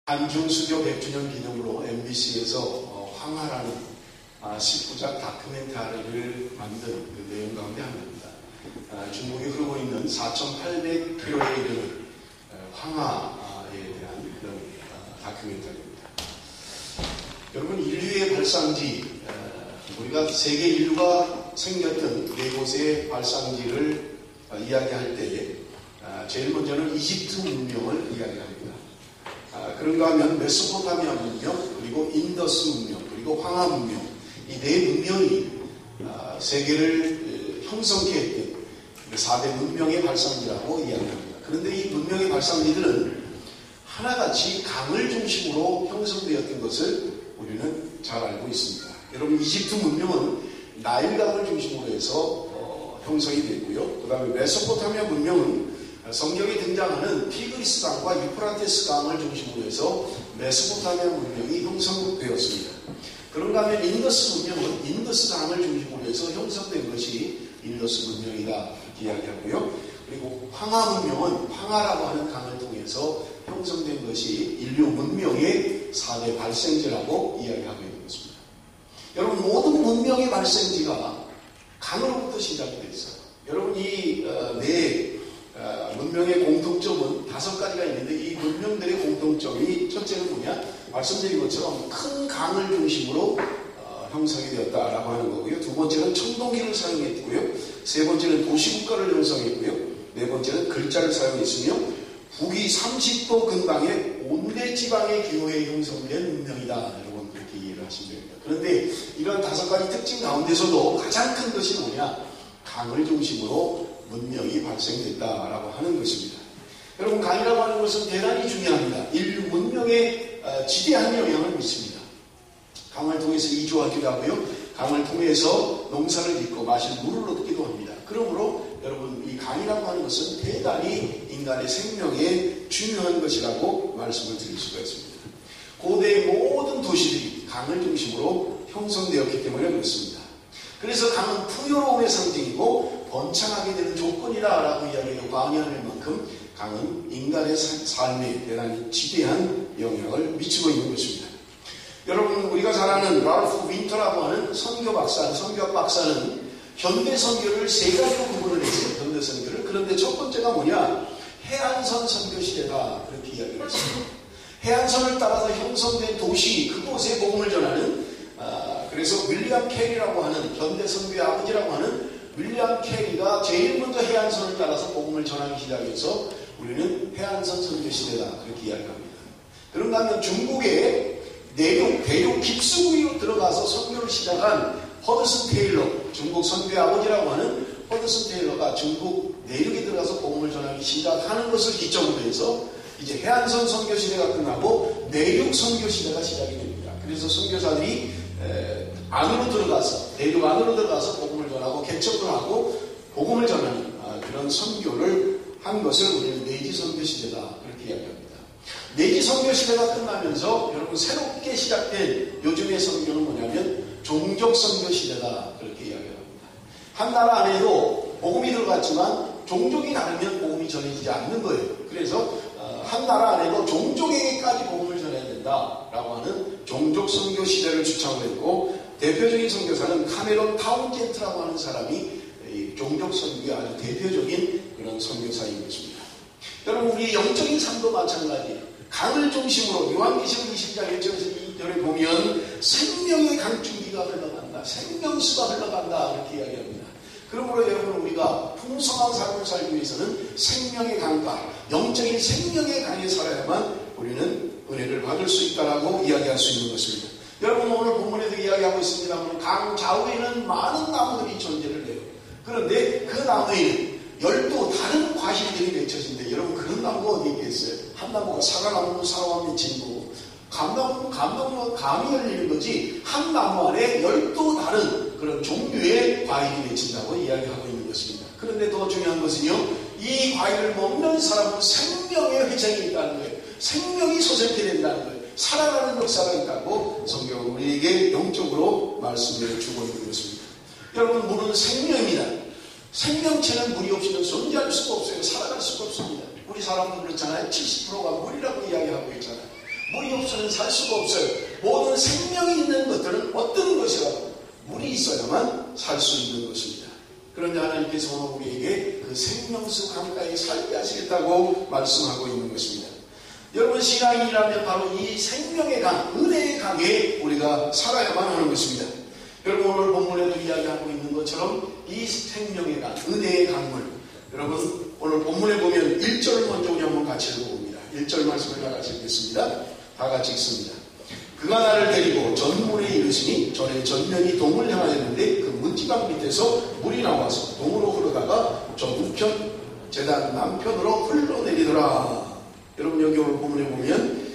안중수교 100주년 기념으로 MBC에서 황하라는 19작 다큐멘터리를 만든 그 내용 가운데 하나입니다. 중국이 흐르고 있는 4,800km에 이르는 황하에 대한 그런 다큐멘터리입니다. 여러분, 인류의 발상지, 우리가 세계 인류가 생겼던 네 곳의 발상지를 이야기할 때에 제일 먼저는 이집트 문명을 이야기합니다. 그런가 하면 메소포타미아 문명, 그리고 인더스 문명, 그리고 황하 문명, 이 네 문명이 세계를 형성케 했던 4대 문명의 발상지라고 이야기합니다. 그런데 이 문명의 발상지들은 하나같이 강을 중심으로 형성되었던 것을 우리는 잘 알고 있습니다. 여러분, 이집트 문명은 나일강을 중심으로 해서 형성이 됐고요. 그 다음에 메소포타미아 문명은 성경에 등장하는 티그리스 강과 유프라테스 강을 중심으로 해서 메소포타미아 문명이 형성되었습니다. 그런가 하면 인더스 문명은 인더스 강을 중심으로 해서 형성된 것이 인더스 문명이다 이야기하고요. 그리고 황하 문명은 황하라고 하는 강을 통해서 형성된 것이 인류 문명의 4대 발생지라고 이야기하고 있는 것입니다. 여러분, 모든 문명의 발생지가 강으로부터 시작이 됐어요. 여러분, 이 네 문명의 공통점은 5가지가 있는데, 이 문명들의 공통점이 첫째는 뭐냐? 말씀드린 것처럼 큰 강을 중심으로 형성이 되었다라고 하는 거고요. 두 번째는 청동기를 사용했고요. 세 번째는 도시국가를 형성했고요. 네 번째는 글자를 사용했으며, 북위 30도 근방의 온대 지방의 기후에 형성된 문명이다. 여러분, 그렇게 이해를 하시면 됩니다. 그런데 이런 5가지 특징 가운데서도 가장 큰 것이 뭐냐? 강을 중심으로 문명이 발생됐다라고 하는 것입니다. 여러분, 강이라고 하는 것은 대단히 중요합니다. 인류 문명에 지대한 영향을 미칩니다. 강을 통해서 이주하기도 하고요. 강을 통해서 농사를 짓고 마실 물을 얻기도 합니다. 그러므로 여러분, 이 강이라고 하는 것은 대단히 인간의 생명에 중요한 것이라고 말씀을 드릴 수가 있습니다. 고대의 모든 도시들이 강을 중심으로 형성되었기 때문에 그렇습니다. 그래서 강은 풍요로움의 상징이고 번창하게 되는 조건이라고 이야기해요. 광야할 만큼 강은 인간의 삶에 대단히 지대한 영향을 미치고 있는 것입니다. 여러분, 우리가 잘 아는 랄프 윈터라고 하는 선교학 박사는 현대 선교를 3가지로 구분을 했어요. 현대 선교를. 그런데 첫 번째가 뭐냐? 해안선 선교 시대다. 그렇게 이야기를 했습니다. 해안선을 따라서 형성된 도시, 그곳에 복음을 전하는 그래서 윌리엄 캐리라고 하는 현대 선교의 아버지라고 하는 윌리엄 캐리가 제일 먼저 해안선을 따라서 복음을 전하기 시작해서 우리는 해안선 선교 시대다. 그렇게 이야기합니다. 그런가 하면 중국의 대륙 깊숙이로 들어가서 선교를 시작한 허드슨 테일러, 중국 선교의 아버지라고 하는 허드슨 테일러가 중국 내륙에 들어가서 복음을 전하기 시작하는 것을 기점으로 해서 이제 해안선 선교 시대가 끝나고 내륙 선교 시대가 시작이 됩니다. 그래서 선교사들이 안으로 들어가서, 내륙 안으로 들어가서 복음을 전하고 개척을 하고 복음을 전하는 그런 선교를 한 것을 우리는 내지 선교 시대다. 그렇게 이야기합니다. 내지 선교 시대가 끝나면서 여러분, 새롭게 시작된 요즘의 선교는 뭐냐면 종족 선교 시대다. 그렇게 이야기합니다. 한 나라 안에도 복음이 들어갔지만 종족이 다르면 복음이 전해지지 않는 거예요. 그래서 한 나라 안에도 종족에게까지 복음을 전해야 된다라고 하는 종족 선교 시대를 주창을 했고, 대표적인 선교사는 카메론 타운젠트라고 하는 사람이 종족 선교의 아주 대표적인 그런 선교사인 것입니다. 여러분, 우리의 영적인 삶도 마찬가지예요. 강을 중심으로 요한계시록 20장 1절에서 2절에 보면 생명의 강줄기가 흘러간다, 생명수가 흘러간다, 이렇게 이야기합니다. 그러므로 여러분, 우리가 풍성한 삶을 살기 위해서는 생명의 강가, 영적인 생명의 강에 살아야만 우리는 은혜를 받을 수 있다라고 이야기할 수 있는 것입니다. 여러분, 오늘 본문에도 이야기하고 있습니다만 강 좌우에는 많은 나무들이 존재를 해요. 그런데 그 나무에는 12 다른 과실들이 맺혀진데, 여러분, 그런 나무가 어디 있겠어요? 한 나무가 사과나무는 사과가 맺힌 거고, 감나무는 감이 열리는 거지, 한 나무 안에 12 다른 그런 종류의 과일이 맺힌다고 이야기하고 있는 것입니다. 그런데 더 중요한 것은요, 이 과일을 먹는 사람은 생명의 회생이 있다는 거예요. 생명이 솟게 된다는 거예요. 살아나는 역사가 있다고 성경은 우리에게 영적으로 말씀을 주고 있는 것입니다. 여러분, 물은 생명입니다. 생명체는 물이 없이는 존재할 수가 없어요. 살아갈 수가 없습니다. 우리 사람들 그렇잖아요. 70%가 물이라고 이야기하고 있잖아요. 물이 없이는 살 수가 없어요. 모든 생명이 있는 것들은 어떤 것이라도 물이 있어야만 살 수 있는 것입니다. 그런데 하나님께서 오늘 우리에게 그 생명수 강가에 살게 하시겠다고 말씀하고 있는 것입니다. 여러분, 신앙이라면 바로 이 생명의 강, 은혜의 강에 우리가 살아야만 하는 것입니다. 여러분, 오늘 본문에도 이야기하고 있는 것처럼 이 생명의 강, 은혜의 강물, 여러분 오늘 본문에 보면 1절 먼저 우리 한번 같이 읽어봅니다. 1절 말씀을 다 같이 읽겠습니다. 다 같이 읽습니다. 그가 나를 데리고 전문에 이르시니 전에 전면이 동을 향하였는데 그 문지방 밑에서 물이 나와서 동으로 흐르다가 저우편 제단 남편으로 흘러내리더라. 여러분, 여기 오늘 본문에 보면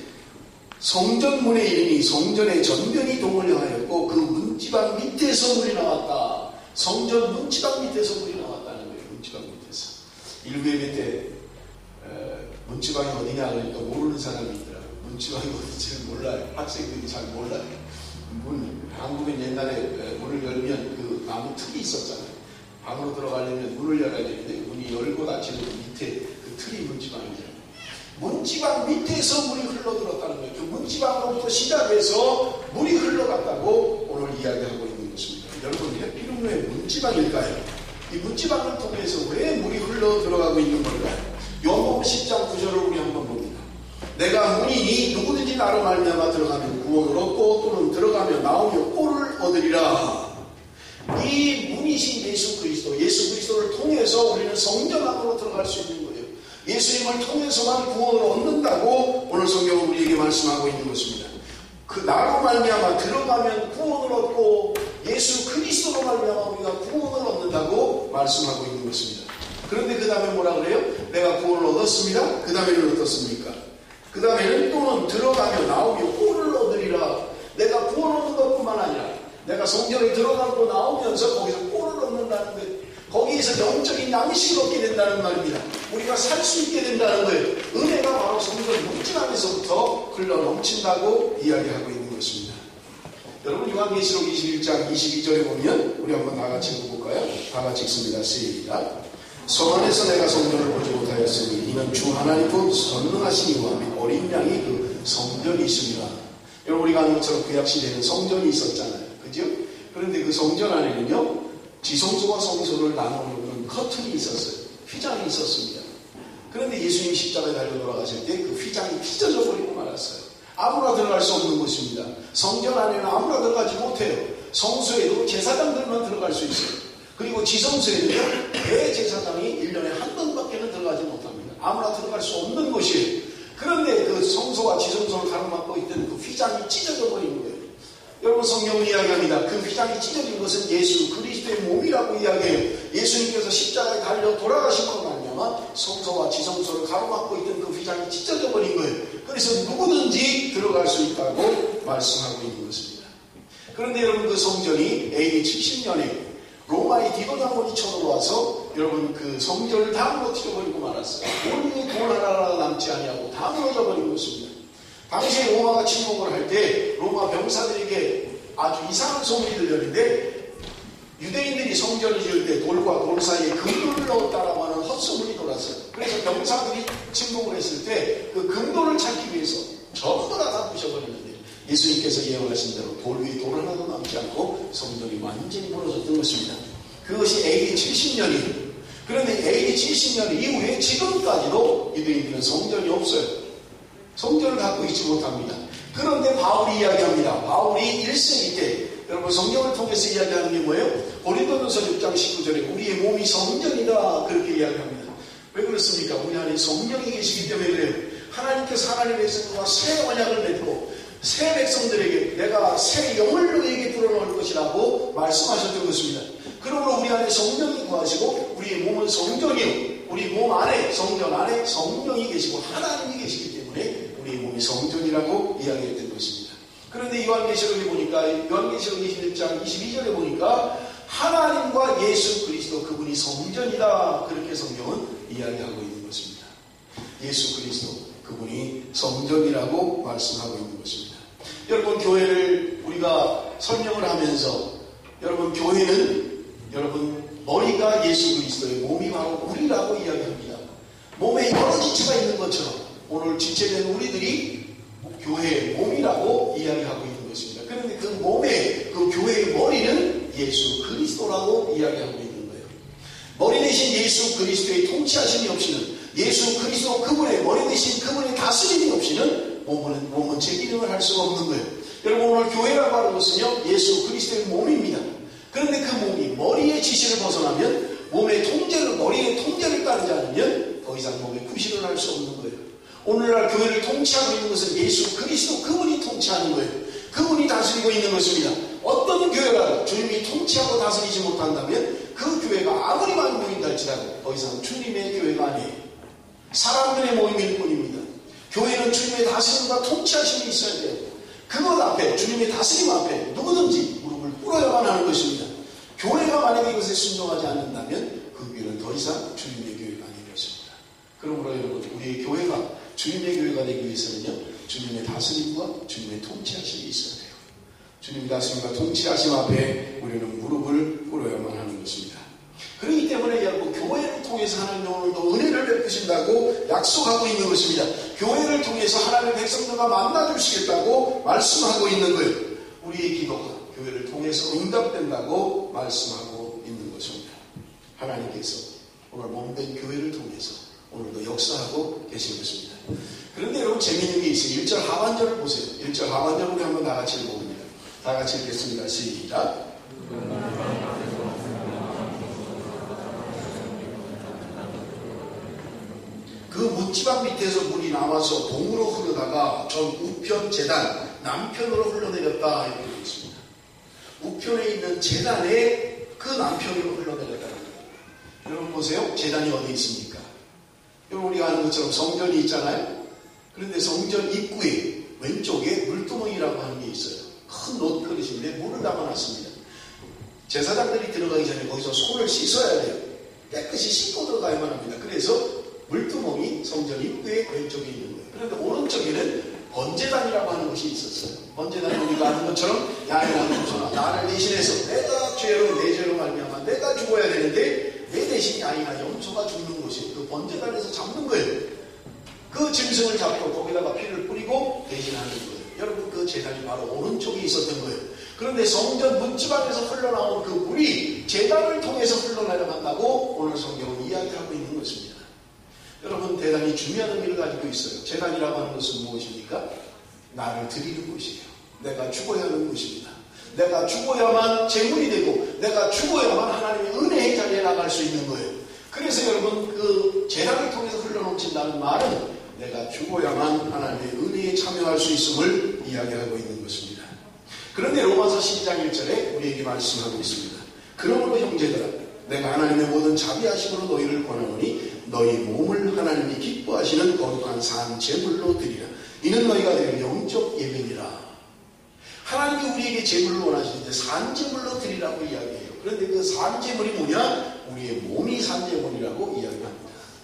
성전문에 이르니 성전의 전면이 동을 향하였고 그 문지방 밑에서 물이 나왔다. 성전 문지방 밑에서 물이 나왔다는 거예요. 문지방 밑에서. 일부예배 때 문지방이 어디냐 그러니까 모르는 사람이 있더라고요. 문지방이 어딘지를 몰라요. 학생들이 잘 몰라요. 한국엔 옛날에 문을 열면 그 나무 틀이 있었잖아요. 방으로 들어가려면 문을 열어야 되는데 문이 열고 닫히는 밑에 그 틀이 문지방이잖아요. 문지방 밑에서 물이 흘러들었다는 거예요. 그 문지방으로부터 시작해서 물이 흘러갔다고 오늘 이야기하고 있는 것입니다. 여러분, 해피는 왜 문지방일까요? 이 문지방을 통해서 왜 물이 흘러들어가고 있는 걸까요? 요한복음 10장 9절을 우리 한번 봅니다. 내가 문이니 누구든지 나로 말미암아 들어가면 구원을 얻고 또는 들어가면 나오며 꼴을 얻으리라. 이 문이신 예수 그리스도를 통해서 우리는 성전 안으로 들어갈 수 있는 거예요. 예수님을 통해서만 구원을 얻는다고 오늘 성경은 우리에게 말씀하고 있는 것입니다. 그 나로 말미암아 들어가면 구원을 얻고 예수 그리스도로 말미암아 우리가 구원을 얻는다고 말씀하고 있는 것입니다. 그런데 그 다음에 뭐라 그래요? 내가 구원을 얻었습니다. 그 다음에는 어떻습니까? 그 다음에는 또는 들어가며 나오며 꼴을 얻으리라. 내가 구원 얻는 것뿐만 아니라 내가 성전에 들어가고 나오면서 거기서 꼴을 얻는다는 거예요. 거기에서 영적인 양식을 얻게 된다는 말입니다. 우리가 살 수 있게 된다는 거예요. 은혜가 바로 성전 문지방에서부터 흘러 넘친다고 이야기하고 있는 것입니다. 여러분, 요한계시록 21장 22절에 보면 우리 한번 다 같이 읽어볼까요? 다 같이 읽습니다. 시작. 성 안에서 내가 성전을 보지 못하였으니 이는 주 하나님 곧 전능하신 이와 및 어린 양이 그 성전이 있습니다. 여러분, 우리가 아는 것처럼 구약시대에는 성전이 있었잖아요. 그죠? 그런데 그 성전 안에는요, 지성소와 성소를 나누는 커튼이 있었어요. 휘장이 있었습니다. 그런데 예수님이 십자가에 달려 돌아가실 때 그 휘장이 찢어져 버리고 말았어요. 아무나 들어갈 수 없는 곳입니다. 성전 안에는 아무나 들어가지 못해요. 성소에도 제사장들만 들어갈 수 있어요. 그리고 지성소에는요, 대제사장이 1년에 한 번밖에는 들어가지 못합니다. 아무나 들어갈 수 없는 곳이에요. 그런데 그 성소와 지성소를 가로막고 있던 그 휘장이 찢어져 버린 거예요. 여러분, 성경은 이야기합니다. 그 휘장이 찢어진 것은 예수 그리스도의 몸이라고 이야기해요. 예수님께서 십자가에 달려 돌아가신 것만 말미암아 성소와 지성소를 가로막고 있던 그 휘장이 찢어져 버린 거예요. 그래서 누구든지 들어갈 수 있다고 말씀하고 있는 것입니다. 그런데 여러분, 그 성전이 AD 70년에 로마의 디도 장군이 쳐들어와서 여러분 그 성전을 다 무너뜨려버리고 말았어요. 오늘 돈 하나 남지 아니하고 다 무너져버린 것입니다. 당시에 로마가 침공을 할 때 로마 병사들에게 아주 이상한 소문이 들렸는데 유대인들이 성전을 지을 때 돌과 돌 사이에 금돌을 넣었다라고 하는 헛소문이 돌았어요. 그래서 병사들이 침공을 했을 때 그 금돌을 찾기 위해서 전부 다 부셔버렸는데 예수님께서 예언하신 대로 돌 위에 돌 하나도 남지 않고 성전이 완전히 무너졌던 것입니다. 그것이 AD 70년이에요. 그런데 AD 70년 이후에 지금까지도 유대인들은 성전이 없어요. 성전을 갖고 있지 못합니다. 그런데 바울이 이야기합니다. 바울이 1세기 때 여러분 성경을 통해서 이야기하는 게 뭐예요? 고린도전서 6장 19절에 우리의 몸이 성전이다 그렇게 이야기합니다. 왜 그렇습니까? 우리 안에 성령이 계시기 때문에 그래요. 하나님께서 하나님의 백성과 새 언약을 맺고 새 백성들에게 내가 새 영을 너희에게 불어넣을 것이라고 말씀하셨던 것입니다. 그러므로 우리 안에 성령이 거하시고 우리의 몸은 성전이요. 우리 몸 안에 성전 안에 성령이 계시고 하나님이 계시기 때문에 우리의 몸이 성전이라고 이야기했던 것입니다. 그런데 요한계시록에 보니까 요한계시록 21장 22절에 보니까 하나님과 예수 그리스도 그분이 성전이다 그렇게 성경은 이야기하고 있는 것입니다. 예수 그리스도 그분이 성전이라고 말씀하고 있는 것입니다. 여러분, 교회를 우리가 설명을 하면서 여러분, 교회는 여러분 머리가 예수 그리스도의 몸이 바로 우리라고 이야기합니다. 몸에 여러 지체가 있는 것처럼 오늘 지체된 우리들이 교회의 몸 이야기하고 있는 것입니다. 그런데 그 몸의, 그 교회의 머리는 예수 그리스도라고 이야기하고 있는 거예요. 머리 대신 예수 그리스도의 통치하심이 없이는, 예수 그리스도 그분의 머리 대신 그분의 다스림이 없이는 몸은 제 기능을 할 수가 없는 거예요. 여러분, 오늘 교회라고 하는 것은요, 예수 그리스도의 몸입니다. 그런데 그 몸이 머리의 지시를 벗어나면, 몸의 통제를, 머리의 통제를 따르지 않으면 더 이상 몸에 구실을 할 수 없는 거예요. 오늘날 교회를 통치하고 있는 것은 예수 그리스도 그분이 통치하는 거예요. 그분이 다스리고 있는 것입니다. 어떤 교회가 주님이 통치하고 다스리지 못한다면 그 교회가 아무리 많은 모임이 할지라도 더 이상 주님의 교회가 아니에요. 사람들의 모임일 뿐입니다. 교회는 주님의 다스림과 통치하심이 있어야 돼요. 그것 앞에, 주님의 다스림 앞에 누구든지 무릎을 꿇어야만 하는 것입니다. 교회가 만약에 이것에 순종하지 않는다면 그 교회는 더 이상 주님의 교회가 아닌 것입니다. 그러므로 여러분, 우리의 교회가 주님의 교회가 되기 위해서는요, 주님의 다스림과 주님의 통치하심이 있어야 돼요. 주님의 다스림과 통치하심 앞에 우리는 무릎을 꿇어야만 하는 것입니다. 그렇기 때문에 여러분, 교회를 통해서 하나님이 오늘도 은혜를 베푸신다고 약속하고 있는 것입니다. 교회를 통해서 하나님의 백성들과 만나주시겠다고 말씀하고 있는 거예요. 우리의 기도가 교회를 통해서 응답된다고 말씀하고 있는 것입니다. 하나님께서 오늘 몸된 교회를 통해서 오늘도 역사하고 계신 것입니다. 그런데 여러분, 재미있는 게 있어요. 1절 하반절을 보세요. 1절 하반절을 우리 한번 다 같이 읽어봅니다. 다 같이 읽겠습니다. 시작. 그 뭇지방 밑에서 물이 나와서 동으로 흐르다가 전 우편 제단 남편으로 흘러내렸다 이렇게 되어 있습니다. 우편에 있는 제단에 그 남편으로 흘러내렸다는 거예요. 여러분 보세요. 제단이 어디 있습니까? 여러분, 우리가 아는 것처럼 성전이 있잖아요. 그런데 성전 입구에 왼쪽에 물두멍이라고 하는 게 있어요. 큰 놋그릇인데 물을 담아놨습니다. 제사장들이 들어가기 전에 거기서 손을 씻어야 돼요. 깨끗이 씻고 들어가야만 합니다. 그래서 물두멍이 성전 입구에 왼쪽에 있는 거예요. 그런데 오른쪽에는 번제단이라고 하는 것이 있었어요. 번제단은 우리가 아는 것처럼 야인 하나님께서 나를 대신해서 내가 내 죄로 말미암아 내가 죽어야 되는데 내 대신 야인아 염소가 죽는 곳이 그 번제단에서 잡는 거예요. 그 짐승을 잡고 거기다가 피를 뿌리고 대신하는 거예요. 여러분, 그 제단이 바로 오른쪽에 있었던 거예요. 그런데 성전 문지방에서 흘러나온 그 물이 제단을 통해서 흘러내려간다고 오늘 성경은 이야기하고 있는 것입니다. 여러분, 대단히 중요한 의미를 가지고 있어요. 제단이라고 하는 것은 무엇입니까? 나를 드리는 곳이에요. 내가 죽어야 하는 곳입니다. 내가 죽어야만 제물이 되고 내가 죽어야만 하나님의 은혜의 자리에 나갈 수 있는 거예요. 그래서 여러분, 그 제단을 통해서 흘러넘친다는 말은 내가 죽어야만 하나님의 은혜에 참여할 수 있음을 이야기하고 있는 것입니다. 그런데 로마서 12장 1절에 우리에게 말씀하고 있습니다. 그러므로 형제들아, 내가 하나님의 모든 자비하심으로 너희를 권하노니 너희 몸을 하나님이 기뻐하시는 거룩한 산 제물로 드리라. 이는 너희가 드릴 영적 예배니라. 하나님이 우리에게 제물을 원하시는데 산 제물로 드리라고 이야기해요. 그런데 그 산 제물이 뭐냐? 우리의 몸이 산 제물이라고 이야기합니다.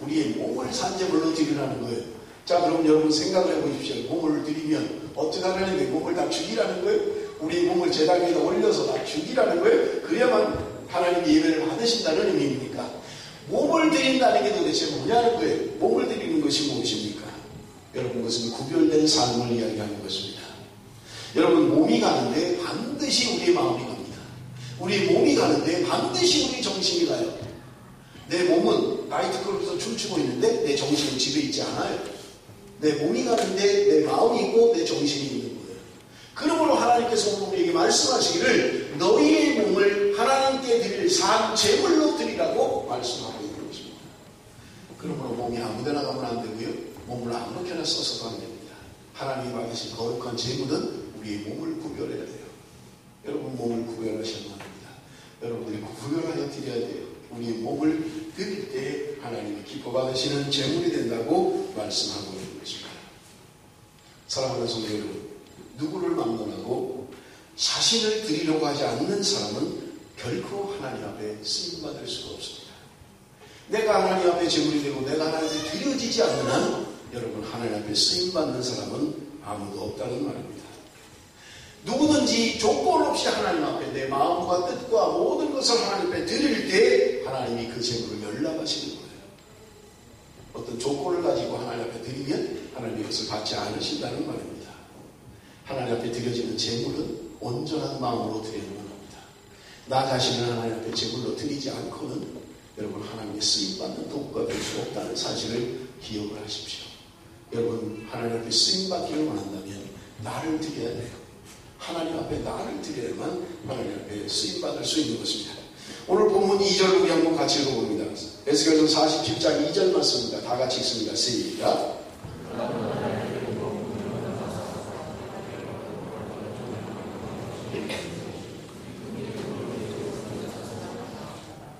우리의 몸을 산 제물로 드리라는 거예요. 자, 그럼 여러분 생각을 해보십시오. 몸을 드리면 어떻게 하라는 거예요? 몸을 다 죽이라는 거예요? 우리 몸을 제단 위에다 올려서 다 죽이라는 거예요? 그래야만 하나님이 예배를 받으신다는 의미입니까? 몸을 드린다는 게 도대체 뭐냐는 거예요. 몸을 드리는 것이 무엇입니까? 여러분, 그것은 구별된 삶을 이야기하는 것입니다. 여러분, 몸이 가는데 반드시 우리의 마음이 갑니다. 우리의 몸이 가는데 반드시 우리 정신이 가요. 내 몸은 나이트클럽에서 춤추고 있는데 내 정신은 집에 있지 않아요. 내 몸이 가는데 내 마음이 있고 내 정신이 있는 거예요. 그러므로 하나님께서 오늘 우리에게 말씀하시기를 너희의 몸을 하나님께 드릴 산 제물로 드리라고 말씀하고 있는 것입니다. 그러므로 몸이 아무데나 가면 안 되고요. 몸을 아무렇게나 써서도 안 됩니다. 하나님이 받으신 거룩한 제물은 우리의 몸을 구별해야 돼요. 여러분, 몸을 구별하셔야 합니다. 여러분들이 구별하여 드려야 돼요. 우리의 몸을 드릴 때 하나님이 기뻐 받으시는 제물이 된다고 말씀하고 있는 것입니다. 사랑하는 성도 여러분, 누구를 막론하고 자신을 드리려고 하지 않는 사람은 결코 하나님 앞에 쓰임받을 수가 없습니다. 내가 하나님 앞에 제물이 되고 내가 하나님께 드려지지 않는 한 여러분, 하나님 앞에 쓰임받는 사람은 아무도 없다는 말입니다. 누구든지 조건 없이 하나님 앞에 내 마음과 뜻과 모든 것을 하나님 앞에 드릴 때 하나님이 그 제물을 열납하시는 거예요. 어떤 조건을 가지고 하나님 앞에 드리면 하나님이 그것을 받지 않으신다는 말입니다. 하나님 앞에 드려지는 제물은 온전한 마음으로 드려야만 합니다. 나 자신을 하나님 앞에 제물로 드리지 않고는 여러분 하나님의 쓰임받는 도구가 될 수 없다는 사실을 기억을 하십시오. 여러분 하나님 앞에 쓰임받기를 원한다면 나를 드려야 돼요. 하나님 앞에 나를 드려야만 하나님 앞에 쓰임받을 수 있는 것입니다. 오늘 본문 2절 우리 한번 같이 읽어봅니다. 에스겔서 47장 2절 말씀입니다. 다 같이 읽습니다. 시작.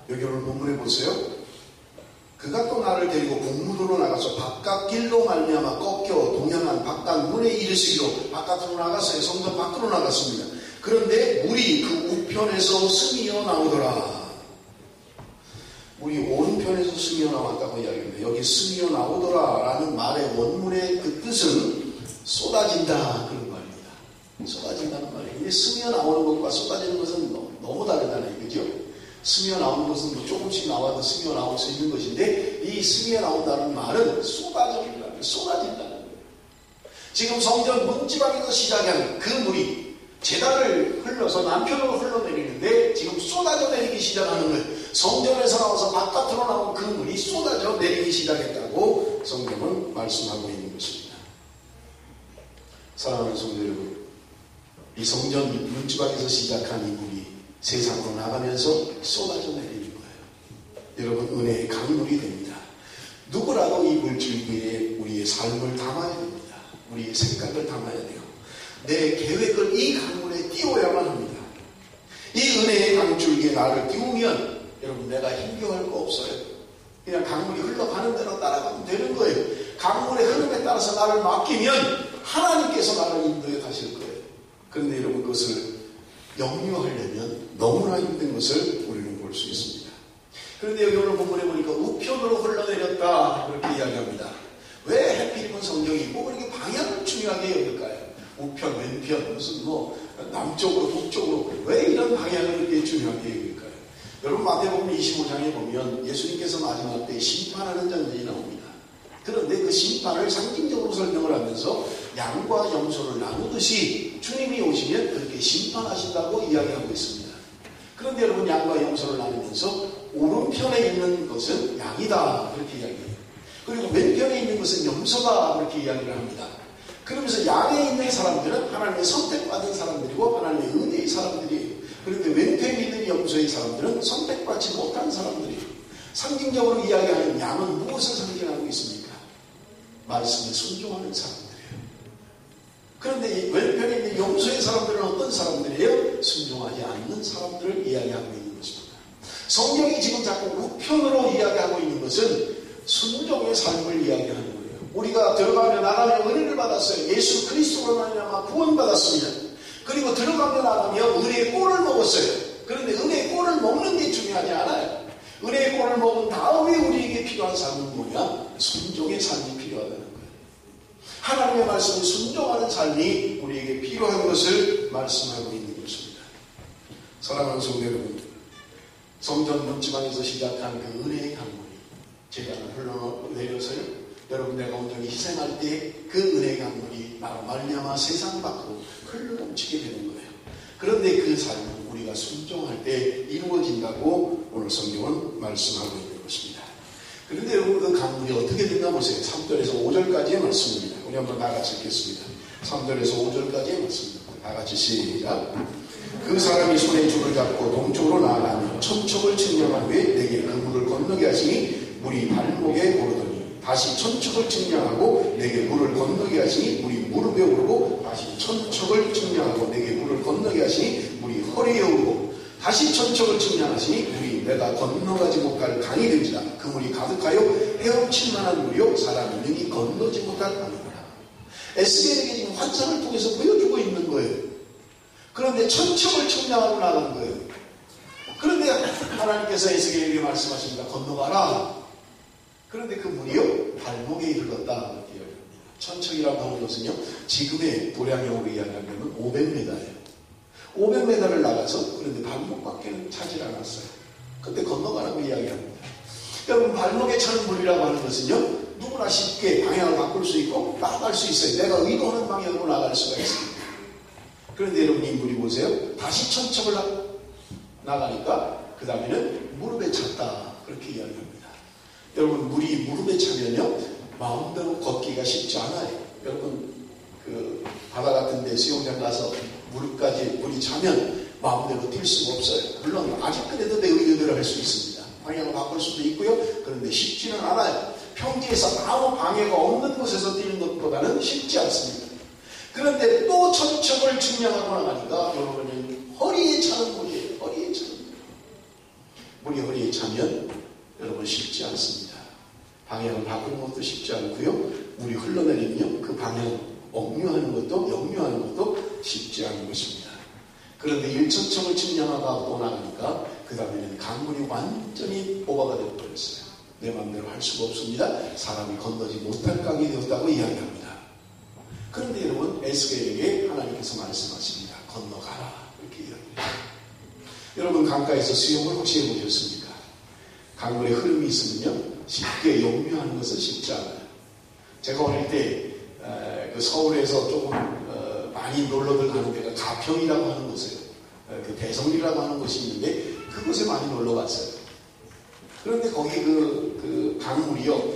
여기 오늘 본문에 보세요. 그가 또 나를 데리고 북문으로 나가서 바깥 길로 말미암아 꺾여 동양한 바깥 문에 이르시기로 바깥으로 나갔어요. 성전 밖으로 나갔습니다. 그런데 물이 그 우편에서 스미어 나오더라. 물이 오른편에서 스미어 나왔다고 이야기합니다. 여기 스미어 나오더라 라는 말의 원문의 그 뜻은 쏟아진다 그런 말입니다. 쏟아진다는 말이에요. 근데 스미어 나오는 것과 쏟아지는 것은 너무 다르잖아요. 그죠? 스미어 나오는 것은 뭐 조금씩 나와도 스미어 나올 수 있는 것인데 이 스미어 나온다는 말은 쏟아진다는 거예요. 지금 성전 문지방에서 시작하는 그 물이 제단을 흘러서 남편으로 흘러내리는데 지금 쏟아져 내리기 시작하는 거예요. 성전에서 나와서 바깥으로 나온 그 물이 쏟아져 내리기 시작했다고 성경은 말씀하고 있는 것입니다. 사랑하는 성도 여러분, 이 성전 문지방에서 시작한 이 물이 세상으로 나가면서 쏟아져 내리는 거예요. 여러분 은혜의 강물이 됩니다. 누구라도 이 물줄기에 우리의 삶을 담아야 됩니다. 우리의 생각을 담아야 돼요. 내 계획을 이 강물에 띄워야만 합니다. 이 은혜의 강줄기에 나를 띄우면 여러분 내가 힘겨울 거 없어요. 그냥 강물이 흘러가는 대로 따라가면 되는 거예요. 강물의 흐름에 따라서 나를 맡기면 하나님께서 나를 인도해 가실 거예요. 그런데 여러분 그것을 영유하려면 너무나 힘든 것을 우리는 볼 수 있습니다. 그런데 여기 오늘 본문에 보니까 우편으로 흘러내렸다 그렇게 이야기합니다. 왜 하필이면 성경이 뭐 그렇게 방향을 중요하게 여길까요? 우편, 왼편, 무슨 뭐 남쪽으로 북쪽으로 왜 이런 방향을 그렇게 중요하게 여길까요? 여러분 마태복음 25장에 보면 예수님께서 마지막 때 심판하는 장면이 나옵니다. 그런데 그 심판을 상징적으로 설명을 하면서 양과 염소를 나누듯이 주님이 오시면 그렇게 심판하신다고 이야기하고 있습니다. 그런데 여러분 양과 염소를 나누면서 오른편에 있는 것은 양이다 그렇게 이야기해요. 그리고 왼편에 있는 것은 염소다 그렇게 이야기를 합니다. 그러면서 양에 있는 사람들은 하나님의 선택받은 사람들이고 하나님의 은혜의 사람들이에요. 그런데 왼편에 있는 염소의 사람들은 선택받지 못한 사람들이에요. 상징적으로 이야기하는 양은 무엇을 상징하고 있습니까? 말씀에 순종하는 사람들이에요. 그런데 이 왼편에 있는 염소의 사람들은 어떤 사람들이에요? 순종하지 않는 사람들을 이야기하고 있는 것입니다. 성경이 지금 자꾸 우편으로 이야기하고 있는 것은 순종의 삶을 이야기하는 거예요. 우리가 들어가며 나가며 은혜를 받았어요. 예수 그리스도로 말미암아 구원받았습니다. 그리고 들어가며 나가며 은혜의 꼴을 먹었어요. 그런데 은혜의 꼴을 먹는 게 중요하지 않아요. 은혜의 꼴을 먹은 다음에 우리에게 필요한 삶은 뭐냐? 순종의 삶이 필요하다는 거예요. 하나님의 말씀을 순종하는 삶이 우리에게 필요한 것을 말씀하고 있는 것입니다. 사랑하는 성도 여러분, 성전 문지방에서 시작한 그 은혜의 강물이 제단을 흘러내려서요. 여러분 내가 온전히 희생할 때 그 은혜의 강물이 나로 말미암아 세상 밖으로 흘러넘치게 되는 거예요. 그런데 그 삶은 우리가 순종할 때 이루어진다고 오늘 성경은 말씀하고 있는 것입니다. 그런데 여러분 그 강물이 어떻게 됐나 보세요. 3절에서 5절까지의 말씀입니다. 우리 한번 다 같이 읽겠습니다. 3절에서 5절까지의 말씀입니다. 다 같이 시작. 그 사람이 손에 줄을 잡고 동쪽으로 나아가며 천척을 측량한 후에 내게 그 물을 건너게 하시니 물이 발목에 오르더니 다시 천척을 측량하고 내게 물을 건너게 하시니 물이 무릎에 오르고 다시 천척을 측량하고 내게 물을 건너게 하시니 물이 허리에 오르고 다시 천척을 측량하시니 물이 내가 건너가지 못할 강이 된지라. 그 물이 가득하여 헤엄칠 만한 물이요 사람이 능히 건너지 못할 강이구나. 에스겔에게 지금 환상을 통해서 보여주고 있는 거예요. 그런데 천척을 측량하고 나가는 거예요. 그런데 하나님께서 에스겔에게 말씀하십니다. 건너가라. 그런데 그 물이요 발목에 이르렀다 이렇게 이야기합니다. 천척이라고 하는 것은요 지금의 도량형으로 이야기하면 500m예요. 500m를 나가서 그런데 발목밖에는 차질 않았어요. 그때 건너가라고 이야기합니다. 여러분 발목에 차는 물이라고 하는 것은요 누구나 쉽게 방향을 바꿀 수 있고 나아갈 수 있어요. 내가 의도하는 방향으로 나아갈 수가 있습니다. 그런데 여러분 이 물이 보세요. 다시 천척을 나가니까 그 다음에는 무릎에 찼다. 그렇게 이야기합니다. 여러분 물이 무릎에 차면요 마음대로 걷기가 쉽지 않아요. 여러분 그 바다 같은 데 수영장 가서 무릎까지 물이 차면 마음대로 뛸 수가 없어요. 물론 아직 그래도 내 의도대로 할 수 있습니다. 방향을 바꿀 수도 있고요. 그런데 쉽지는 않아요. 평지에서 아무 방해가 없는 곳에서 뛰는 것보다는 쉽지 않습니다. 그런데 또 천척을 증량하고 나가니까 여러분은 허리에 차는 물이에요. 허리에 차는 물. 물이 허리에 차면 여러분 쉽지 않습니다. 방향을 바꾸는 것도 쉽지 않고요. 물이 흘러내리면 그 방향 역류하는 것도 쉽지 않은 것입니다. 그런데 1천척을 측량하고 또 나가니까 그 다음에는 강물이 완전히 오버가 되어버렸어요. 내 마음대로 할 수가 없습니다. 사람이 건너지 못할 강이 되었다고 이야기합니다. 그런데 여러분 에스겔에게 하나님께서 말씀하십니다. 건너가라 이렇게 이야기합니다. 여러분 강가에서 수영을 혹시 해보셨습니까? 강물의 흐름이 있으면요 쉽게 역류하는 것은 쉽지 않아요. 제가 어릴 때 그 서울에서 조금 많이 놀러들 가는 데가 가평이라고 하는 곳이에요. 그 대성리라고 하는 곳이 있는데 그곳에 많이 놀러 갔어요. 그런데 거기 그 강물이요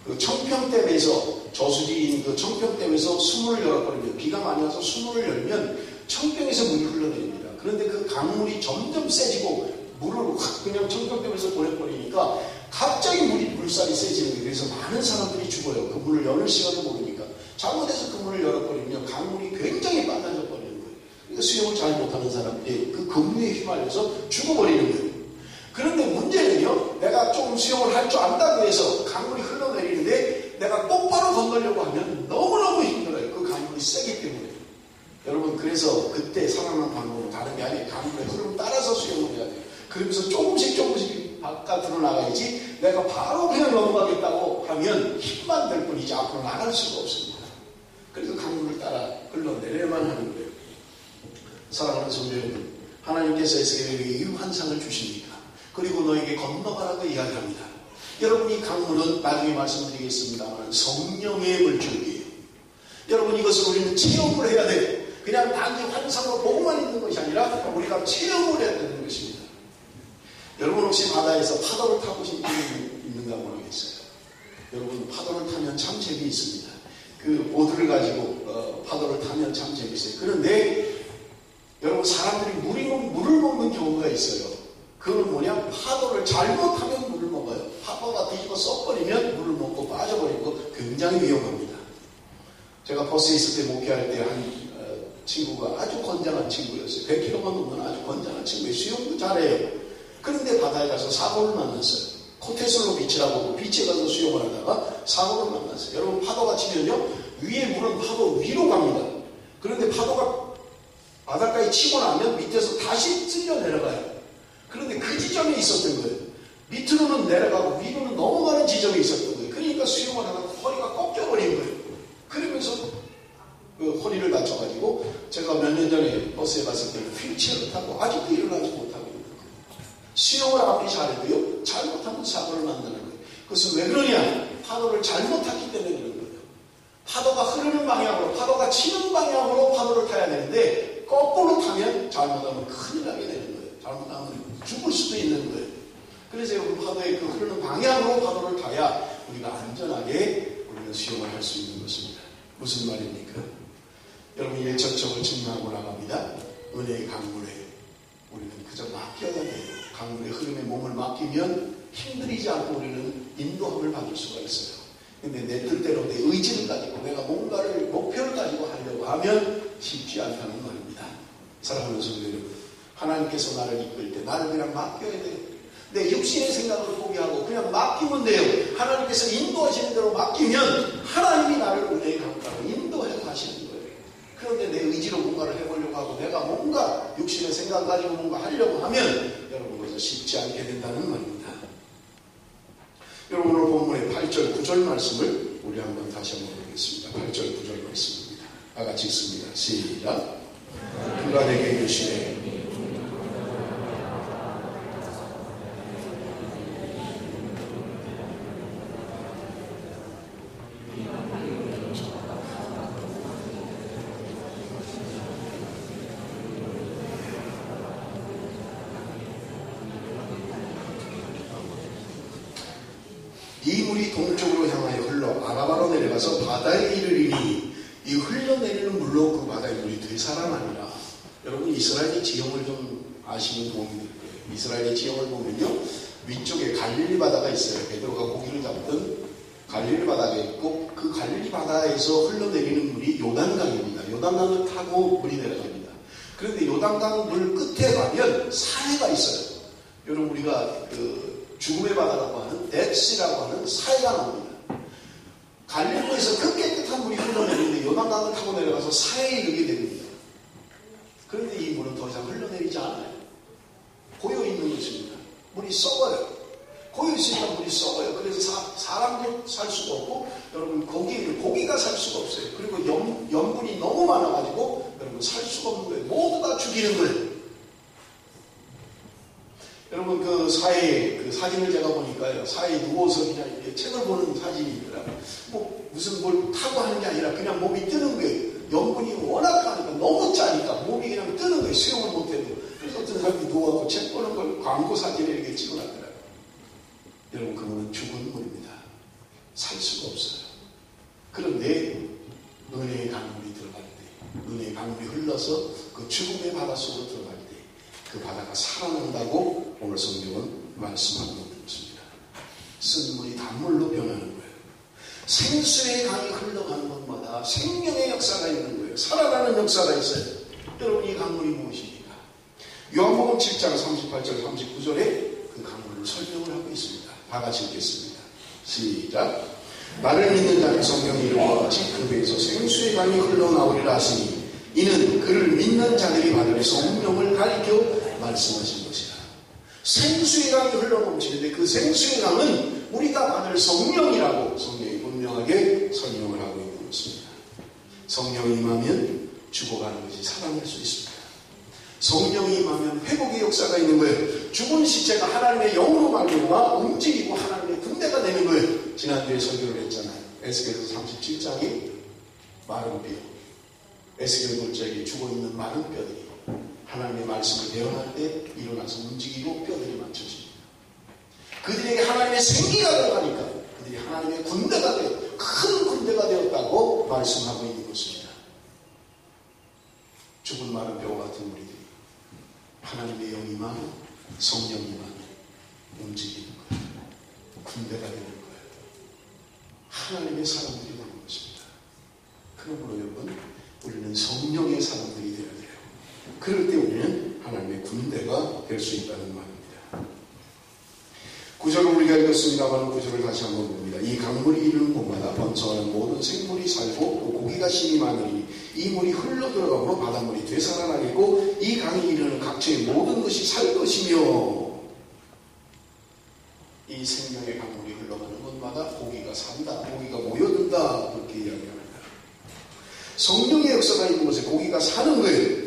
그 청평댐에서 저수지인 그 청평댐에서 수문을 열어버리면 비가 많이 와서 수문을 열면 청평에서 물이 흘러내립니다. 그런데 그 강물이 점점 세지고 물을 확 그냥 청평댐에서 보내버리니까 갑자기 물살이 세지는 거예요. 그래서 많은 사람들이 죽어요. 그 문을 여는 시간도 모르니까. 잘못해서 그 문을 열어버리면 강물이 굉장히 빨라져 버리는 거예요. 그러니까 수영을 잘 못하는 사람들이 그 급류에 휘말려서 죽어버리는 거예요. 그런데 문제는요, 내가 조금 수영을 할 줄 안다고 해서 강물이 흘러내리는데 내가 똑바로 건너려고 하면 너무너무 힘들어요. 그 강물이 세기 때문에. 여러분, 그래서 그때 살아난 방법은 다른 게 아니에요. 강물의 흐름 따라서 수영을 해야 돼요. 그러면서 조금씩 바깥으로 나가야지 내가 바로 그냥 넘어가겠다고 하면 힘만 될 뿐이지 앞으로 나갈 수가 없습니다. 그래서 강물을 따라 흘러내려야만 하는 거예요. 사랑하는 성도 여러분, 하나님께서 에스겔에게 이 환상을 주십니다. 그리고 너에게 건너가라고 이야기합니다. 여러분 이 강물은 나중에 말씀드리겠습니다만 성령의 물줄기예요. 여러분 이것을 우리는 체험을 해야 돼요. 그냥 단지 환상으로 보고만 있는 것이 아니라 우리가 체험을 해야 되는 것입니다. 여러분 혹시 바다에서 파도를 타보신 분이 있는가 모르겠어요. 여러분 파도를 타면 참 재미있습니다. 그 보드를 가지고 파도를 타면 참 재미있어요. 그런데 여러분 사람들이 물을 먹는 경우가 있어요. 그건 뭐냐? 파도를 잘못하면 물을 먹어요. 파도가 뒤집어 썩버리면 물을 먹고 빠져버리고 굉장히 위험합니다. 제가 버스에 있을 때 목회할 때 한 친구가 아주 건장한 친구였어요. 100kg만 넘는 아주 건장한 친구예요. 수영도 잘해요. 그런데 바다에 가서 사고를 만났어요. 코테슬로 비치라고 비치에 가서 수영을 하다가 사고를 만났어요. 여러분 파도가 치면요 위에 물은 파도 위로 갑니다. 그런데 파도가 바닷가에 치고 나면 밑에서 다시 쓸려 내려가요. 그런데 그 지점에 있었던 거예요. 밑으로는 내려가고 위로는 넘어가는 지점에 있었던 거예요. 그러니까 수영을 하다가 허리가 꺾여버린 거예요. 그러면서 그 허리를 다쳐가지고 제가 몇 년 전에 버스에 갔을 때 휠체어를 타고 아직도 일어나지 못하고 있는 거예요. 수영을 아무리 잘해도요 잘못하면 사고를 만드는 거예요. 그것은 왜 그러냐? 파도를 잘못 탔기 때문에 그런 거예요. 파도가 흐르는 방향으로 파도가 치는 방향으로 파도를 타야 되는데 거꾸로 타면 잘못하면 큰일 나게 되는 거예요. 잘못하면 죽을 수도 있는 거예요. 그래서 여러분 파도의 그 흐르는 방향으로 파도를 타야 우리가 안전하게 우리가 수영을 할 수 있는 것입니다. 무슨 말입니까? 여러분 일천척을 증명하고 나갑니다. 은혜의 강물에 우리는 그저 맡겨야 돼요. 강물의 흐름에 몸을 맡기면 힘들이지 않고 우리는 인도함을 받을 수가 있어요. 근데 내 뜻대로 내 의지를 가지고 내가 뭔가를 목표를 가지고 하려고 하면 쉽지 않다는 말입니다. 사랑하는 성도 여러분, 하나님께서 나를 이끌 때 나를 그냥 맡겨야 돼요. 내 육신의 생각을 포기하고 그냥 맡기면 돼요. 하나님께서 인도하시는 대로 맡기면 하나님이 나를 은혜의 강가로 인도해 가시는 거예요. 그런데 내 의지로 뭔가를 해보려고 하고 내가 뭔가 육신의 생각 가지고 뭔가 하려고 하면 여러분 그것은 쉽지 않게 된다는 말입니다. 여러분 오늘 본문의 8절 9절 말씀을 우리 한번 다시 한번 보겠습니다. 8절 9절 말씀입니다. 다 같이 읽습니다. 시작. 그가 내게 이르시되 물이 동쪽으로 향하여 흘러 아라바로 내려가서 바다에 이르리니 이 흘러내리는 물로 그 바다의 물이 되살아나니라. 여러분 이스라엘의 지형을 좀 아시는 도움이 될 거예요. 이스라엘의 지형을 보면요, 위쪽에 갈릴리 바다가 있어요. 베드로가 고기를 잡던 갈릴리 바다가 있고, 그 갈릴리 바다에서 흘러내리는 물이 요단강입니다. 요단강을 타고 물이 내려갑니다. 그런데 요단강 물 끝에 가면 사해가 있어요. 여러분 우리가 그 죽음의 바다라고 하는 뎁시라고 하는 사해가 나옵니다. 갈릴리에서 그 깨끗한 물이 흘러내리는데 요단강을 타고 내려가서 사해에 이르게 됩니다. 그런데 이 물은 더 이상 흘러내리지 않아요. 고여있는 것입니다. 물이 썩어요. 고여있으니까 물이 썩어요. 그래서 사람도 살 수가 없고, 여러분 거기에는 고기가 살 수가 없어요. 그리고 염분이 너무 많아가지고 여러분 살 수가 없는 거예요. 모두 다 죽이는 거예요. 여러분 그 사해에 그 사진을 제가 보니까요, 사해에 누워서 그냥 이렇게 책을 보는 사진이 있더라고요. 뭐 무슨 뭘 타고 하는 게 아니라 그냥 몸이 뜨는 거예요. 염분이 워낙 많으니까, 너무 짜니까 몸이 그냥 뜨는 거예요. 수영을 못해도. 그래서 어떤 사람이 누워서 책 보는 걸 광고 사진에 이렇게 찍어놨더라고요. 여러분 그거는 죽은 물입니다. 살 수가 없어요. 그런데 은혜의 강물이 들어갈 때, 은혜의 강물이 흘러서 그 죽음의 바다 속으로 들어갈 때 그 바다가 살아난다고 오늘 성경은 말씀하고 있는 것입니다. 쓴 물이 단물로 변하는 거예요. 생수의 강이 흘러가는 곳마다 생명의 역사가 있는 거예요. 살아나는 역사가 있어요. 여러분 이 강물이 무엇입니까? 요한복음 7장 38절 39절에 그 강물을 설명을 하고 있습니다. 다 같이 읽겠습니다. 시작. 나를 믿는 자는 성경이 이름과 같이 그 배에서 생수의 강이 흘러나오리라 하시니 이는 그를 믿는 자들이 받을 성령을 가리켜 말씀하신 것이라. 생수의 강이 흘러넘치는데 그 생수의 강은 우리가 받을 성령이라고 성경이 분명하게 설명을 하고 있는 것입니다. 성령이 임하면 죽어가는 것이 살아날 수 있습니다. 성령이 임하면 회복의 역사가 있는 거예요. 죽은 시체가 하나님의 영으로 말미암아 움직이고 하나님의 군대가 되는 거예요. 지난주에 설교를 했잖아요. 에스겔서 37장이 마른 뼈, 에스겔 골짜기에 죽어있는 마른 뼈들이 하나님의 말씀을 대언할 때 일어나서 움직이고 뼈들이 맞춰집니다. 그들에게 하나님의 생기가 들어가니까 그들이 하나님의 군대가 되어 큰 군대가 되었다고 말씀하고 있는 것입니다. 죽은 마른 뼈와 같은 우리들이 하나님의 영이만 성령이만 움직이는 거예요. 군대가 되는 거예요. 하나님의 사람들이 되는 것입니다. 그러므로 여러분 우리는 성령의 사람들이 되어야 돼요. 그럴 때 우리는 하나님의 군대가 될 수 있다는 말입니다. 9절을 우리가 읽었습니다만 9절을 다시 한번 봅니다. 이 강물이 이르는 곳마다 번성하는 모든 생물이 살고 또 고기가 심이 많으니 이 물이 흘러 들어가므로 바닷물이 되살아나겠고 이 강이 이르는 각처의 모든 것이 살 것이며. 이 생명의 강물이 흘러가는 곳마다 고기가 산다, 고기가 모여든다, 그렇게 이야기합니다. 성령의 역사가 있는 곳에 고기가 사는 거예요.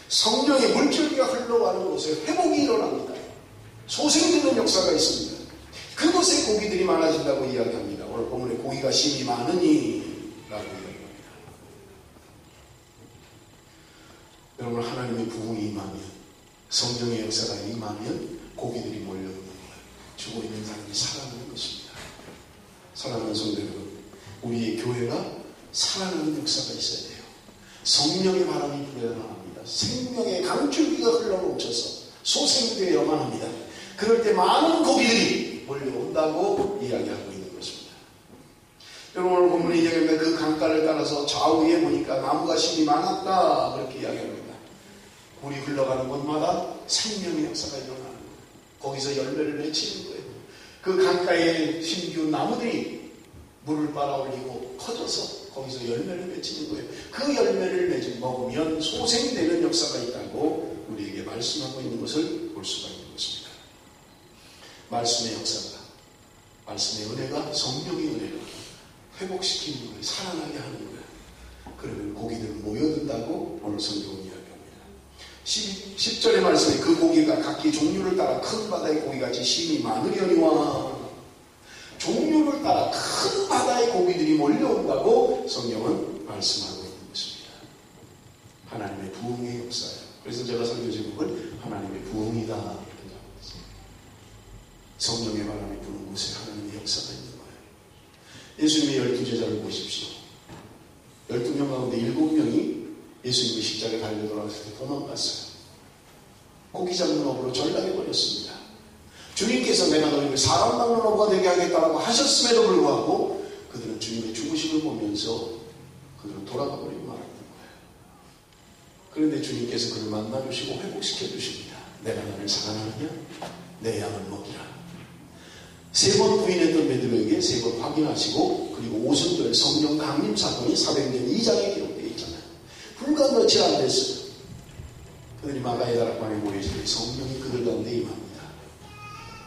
성령의 물줄기가 흘러가는 곳에 회복이 일어납니다. 소생되는 역사가 있습니다. 그곳에 고기들이 많아진다고 이야기합니다. 오늘 본문에 고기가 심이 많으니 라고 이야기합니다. 여러분 하나님의 부흥이 임하면, 성령의 역사가 임하면 고기들이 몰려오는 거예요. 죽어있는 사람이 살아나는 것입니다. 사랑하는 성도 여러분, 우리의 교회가 살아나는 역사가 있어야 돼요. 성령의 바람이 불어야 합니다. 생명의 강줄기가 흘러넘쳐서 소생되어야만 합니다. 그럴 때 많은 고기들이 몰려온다고 이야기하고 있는 것입니다. 여러분 오늘 본문이 이야기합니다. 그 강가를 따라서 좌우에 보니까 나무가 심이 많았다, 그렇게 이야기합니다. 물이 흘러가는 곳마다 생명의 역사가 일어나는 거예요. 거기서 열매를 맺히는 거예요. 그 강가에 심기운 나무들이 물을 빨아올리고 커져서 거기서 열매를 맺히는 거예요. 그 열매를 먹으면 소생되는 역사가 있다고 우리에게 말씀하고 있는 것을 볼 수가 있는 것입니다. 말씀의 역사가, 말씀의 은혜가, 성령의 은혜가 회복시키는 거예요. 살아나게 하는 거예요. 그러면 고기들 모여든다고 오늘 성경은 이야기합니다. 10절의 말씀에 그 고기가 각기 종류를 따라 큰 바다의 고기같이 심이 많으려니와, 종류를 따라 큰 바다의 고기들이 몰려온다고 성경은 말씀하고 있는 것입니다. 하나님의 부흥의 역사예요. 그래서 제가 설교 제목을 하나님의 부흥이다 이렇게 잡았습니다. 성령의 바람이 부는 곳에 하나님의 역사가 있는 거예요. 예수님의 12제자를 보십시오. 12명 가운데 7명이 예수님이 십자가에 달려 돌아갔을 때 도망갔어요. 고기 잡는 업으로 전락해 버렸습니다. 주님께서 내가 너희를 사람 낚는 업가 되게 하겠다라고 하셨음에도 불구하고 그들은 주님의 죽으심을 보면서 그들은 돌아가 버리고 말았던 거예요. 그런데 주님께서 그를 만나주시고 회복시켜 주십니다. 내가 너를 사랑하느냐? 내 양을 먹이라. 3번 부인했던 베드로에게 3번 확인하시고, 그리고 오순절 성령 강림 사건이 사도행전 2장에 기록되어 있잖아요. 불과 며칠 안 됐어요. 그들이 마가의 다락방에 모여있을 때 성령이 그들 가운데 임합니다.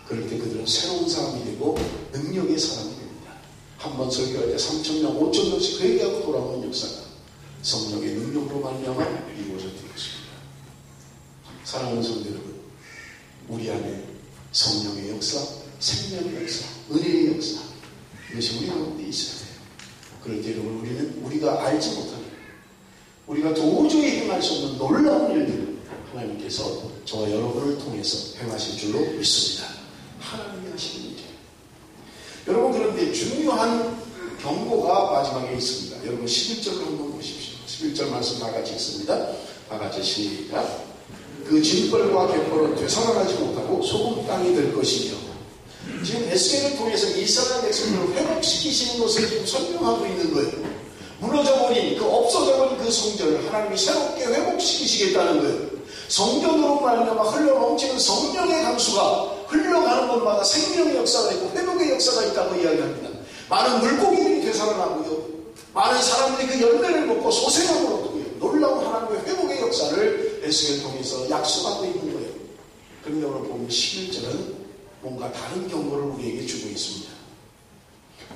그럴 때 그들은 새로운 사람이 되고 능력의 사람이 됩니다. 한번 설교할 때 3,000명, 5,000명씩 회개하고 돌아오는 역사가 성령의 능력으로 말미암아 이루어졌던 것입니다. 사랑하는 성도 여러분, 우리 안에 성령의 역사, 생명의 역사, 은혜의 역사, 이것이 우리 가운데 있어야 돼요. 그럴 때 여러분, 우리는 우리가 알지 못하는, 우리가 도저히 행할 수 없는 놀라운 일들을 하나님께서 저와 여러분을 통해서 행하실 줄로 믿습니다. 하나님이 하시는 일이에요. 여러분, 그런데 중요한 경고가 마지막에 있습니다. 여러분 11절을 한번 보십시오. 11절 말씀 다 같이 읽습니다. 다 같이 시작. 그 진벌과 갯벌은 되살아나지 못하고 소금 땅이 될 것이며. 지금 에스겔을 통해서 이스라엘 백성들을 회복시키시는 것을 지금 설명하고 있는 거예요. 무너져버린, 없어져버린 그 성전을 하나님이 새롭게 회복시키시겠다는 거예요. 성전으로 말미암아 흘러넘치는 성령의 강수가 흘러가는 곳마다 생명의 역사가 있고 회복의 역사가 있다고 이야기합니다. 많은 물고기들이 되살아나고요. 많은 사람들이 그 열매를 먹고 소생함을 얻고요. 놀라운 하나님의 회복의 역사를 에스겔을 통해서 약속하고 있는 거예요. 그런데 오늘 보면 11절은 뭔가 다른 경고를 우리에게 주고 있습니다.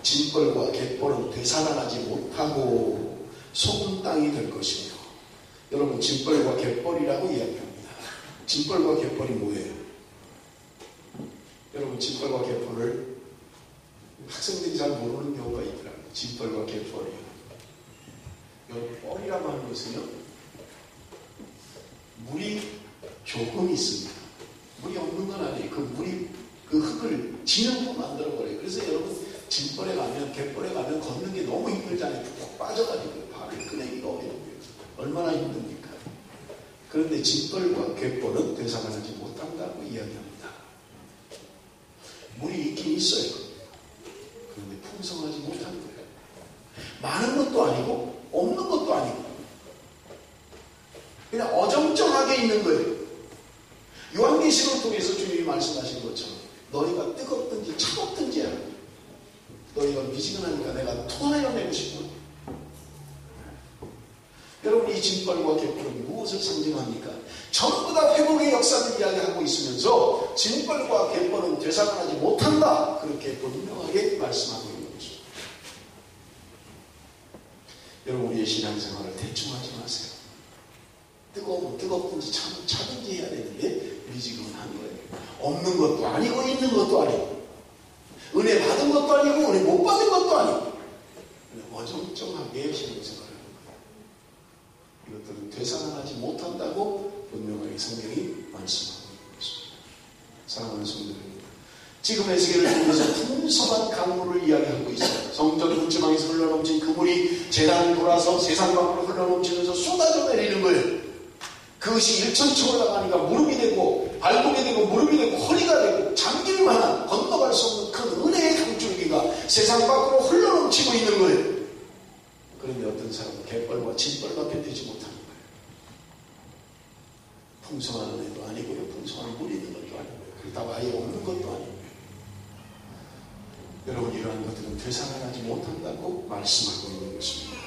진벌과 갯벌은 되살아나지 못하고 소금 땅이 될 것이며. 여러분, 진벌과 갯벌이라고 이야기합니다. 진벌과 갯벌이 뭐예요? 여러분, 진벌과 갯벌을 학생들이 잘 모르는 경우가 있더라고요. 진벌과 갯벌이요. 여러분, 뻘이라고 하는 것은요, 물이 조금 있습니다. 물이 없는 건 아니에요. 그 물이 그 흙을 진흙으로 만들어버려요. 그래서 여러분, 진벌에 가면, 갯벌에 가면 걷는 게 너무 힘들잖아요. 푹 빠져가지고 발을 꺼내기가 어려워요. 얼마나 힘듭니까? 그런데 진벌과 갯벌은 되살아나지 못한다고 이야기합니다. 물이 있긴 있어요. 그런데 풍성하지 못한 거예요. 많은 것도 아니고 없는 것도 아니고 그냥 어정쩡하게 있는 거예요. 요한계시록을 통해서 주님이 말씀하신 것처럼 너희가 뜨겁든지 차갑든지 해라. 너희가 미지근하니까 내가 토하여 내고 싶어. 여러분, 이 진벌과 갯벌은 무엇을 상징합니까? 전부 다 회복의 역사를 이야기하고 있으면서 진벌과 갯벌은 되살아나지 못한다. 그렇게 분명하게 말씀하고 있는 것입니다. 여러분, 우리의 신앙생활을 대충 하지 마세요. 뜨거우면 뜨겁든지 차든지 해야 되는데 미지근한 거예요. 없는 것도 아니고 있는 것도 아니고 은혜 받은 것도 아니고 은혜 못 받은 것도 아니고 어정쩡하게 신앙생활을 하는 거예요. 이것들은 되살아나지 못한다고 분명하게 성경이 말씀하고 있는 것입니다. 사랑하는 성도들입니다. 지금 에스겔을 통해서 풍성한 강물을 이야기하고 있어요. 성전 문지방에서 흘러넘친 그 물이 재단을 돌아서 세상 밖으로 흘러넘치면서 쏟아져 내리는 거예요. 그것이 일천층 올라가니까 무릎이 되고 발목이 되고 무릎이 되고 허리가 되고 잠길 만한 건너갈 수 없는 큰 은혜의 강줄기가 세상 밖으로 흘러넘치고 있는 거예요. 그런데 어떤 사람은 갯벌과 진벌밖에 되지 못하는 거예요. 풍성한 은혜도 아니고요, 풍성한 물이 있는 것도 아니고요, 그렇다고 아예 없는 것도 아니고요. 여러분, 이러한 것들은 되살아나지 못한다고 말씀하고 있는 것입니다.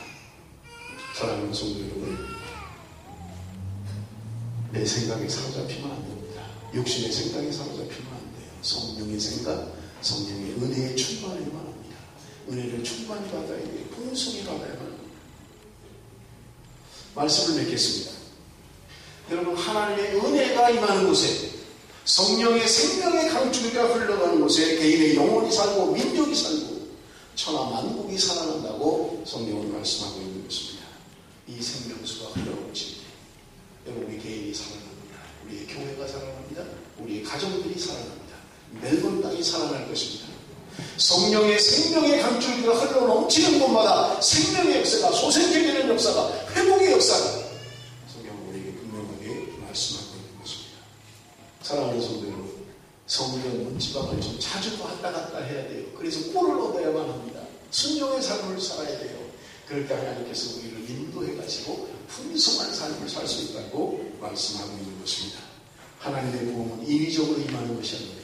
사랑하는 성도 여러분, 내 생각에 사로잡히면 안 됩니다. 육신의 생각에 사로잡히면 안 돼요. 성령의 생각, 성령의 은혜에 충만해야만 합니다. 은혜를 충만히 받아야 돼요. 풍성히 받아야만 합니다. 말씀을 맺겠습니다. 여러분, 하나님의 은혜가 임하는 곳에, 성령의 생명의 강줄기가 흘러가는 곳에 개인의 영혼이 살고 민족이 살고 천하 만국이 살아난다고 성경은 말씀하고 있는 것입니다. 이 생명수가 흘러넘칩니다. 여러분, 우리 개인이 살아납니다. 우리의 교회가 살아납니다. 우리의 가정들이 살아납니다. 멜번 땅이 살아날 것입니다. 성령의 생명의 강줄기가 흘러 넘치는 곳마다 생명의 역사가, 소생되는 역사가, 회복의 역사가 성경은 우리에게 분명하게 말씀하고 있는 것입니다. 사랑하는 성도 여러분, 성경 문지방을 좀 자주 왔다 갔다 해야 돼요. 그래서 꼴을 얻어야만 합니다. 순종의 삶을 살아야 돼요. 그럴 때 하나님께서 우리를 인도해 가지고 풍성한 삶을 살 수 있다고 말씀하고 있는 것입니다. 하나님의 부흥은 인위적으로 임하는 것이 아닙니다.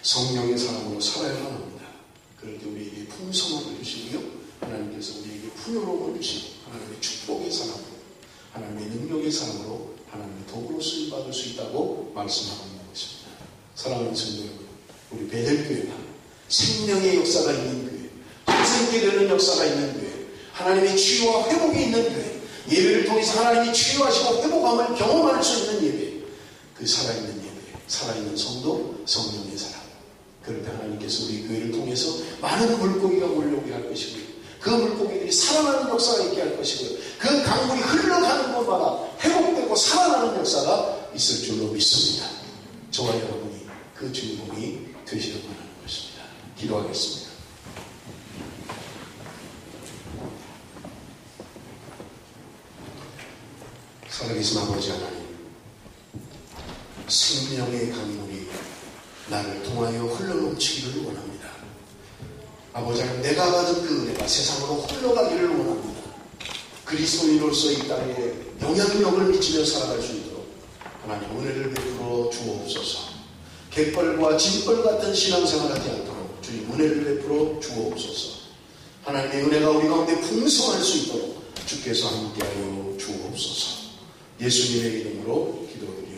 성령의 사람으로 살아야만 합니다. 그럴 때 우리에게 풍성함을 주시고요, 하나님께서 우리에게 풍요로움을 주시고, 하나님의 축복의 사람으로, 하나님의 능력의 사람으로 하나님의 도구로 쓰임받을 수 있다고 말씀하고 있는 것입니다. 사랑하는 성도 여러분, 우리 베델교회가 생명의 역사가 있는 교회, 소생케 되는 역사가 있는 교회, 하나님의 치유와 회복이 있는 교회, 예배를 통해서 하나님이 치유하시고 회복함을 경험할 수 있는 예배, 그 살아있는 예배, 살아있는 성도, 성령의 사람. 그럴 때 하나님께서 우리 교회를 통해서 많은 물고기가 몰려오게 할 것이고요, 그 물고기들이 살아나는 역사가 있게 할 것이고요, 그 강물이 흘러가는 곳마다 회복되고 살아나는 역사가 있을 줄로 믿습니다. 저와 여러분이 그 주인공이 되시려고 하는 것입니다. 기도하겠습니다. 살아계신 아버지 하나님, 생명의 강물이 나를 통하여 흘러넘치기를 원합니다. 아버지 하나님, 내가 받은 그 은혜가 세상으로 흘러가기를 원합니다. 그리스도인으로서 이 땅에 영향력을 미치며 살아갈 수 있도록 하나님 은혜를 베풀어 주옵소서. 갯벌과 진벌 같은 신앙생활하지 않도록 주님 은혜를 베풀어 주옵소서. 하나님의 은혜가 우리 가운데 풍성할 수 있도록 주께서 함께하여 주옵소서. 예수님의 이름으로 기도드립니다.